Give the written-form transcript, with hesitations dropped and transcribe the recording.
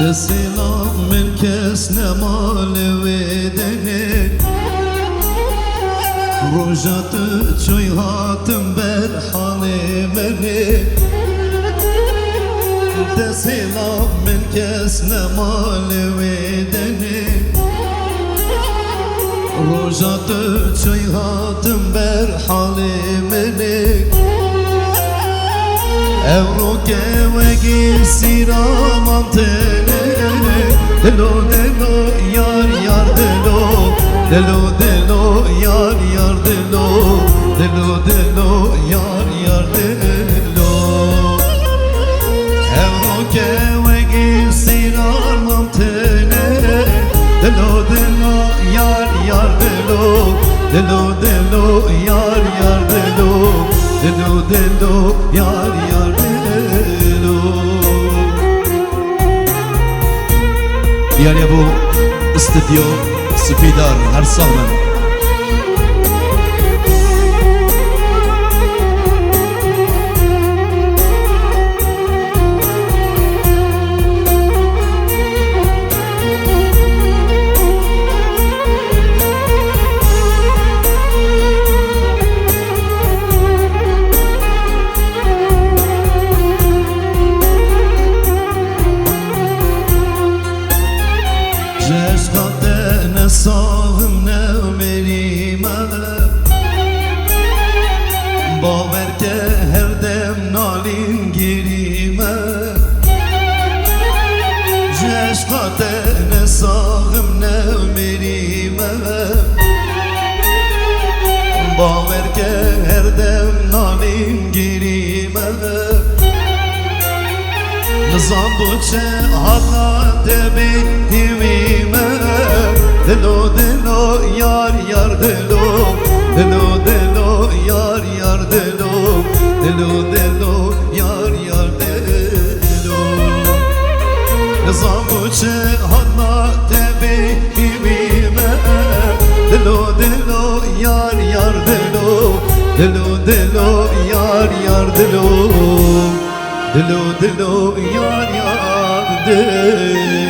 دسیلام من کس نمال ویدنه روژات چوی هاتم بر حال منه دسیلام من کس نمال ویدنه روژات چوی هاتم بر حال منه Evroke ve gir siramam tene Delo delo yar yar delo Delo delo yar yar delo Delo delo yar yar delo Evroke ve gir siramam tene Delo delo yar yar delo Delo delo yar yar delo Delo delo yar yar delo Yani bu stüdyo Spidar her sahnen Sağım ne ömerime Baver ke her dem nalin girime Ceşkate ne sağım ne ömerime Baver ke her dem nalin girime Nizam buçe hata tebi divime Delo delo yar yar delo Delo delo yar yar delo Delo delo yar yar delo Zabuçe hanna tebi hibime Delo delo yar yar delo Delo delo yar yar delo Delo delo yar yar delo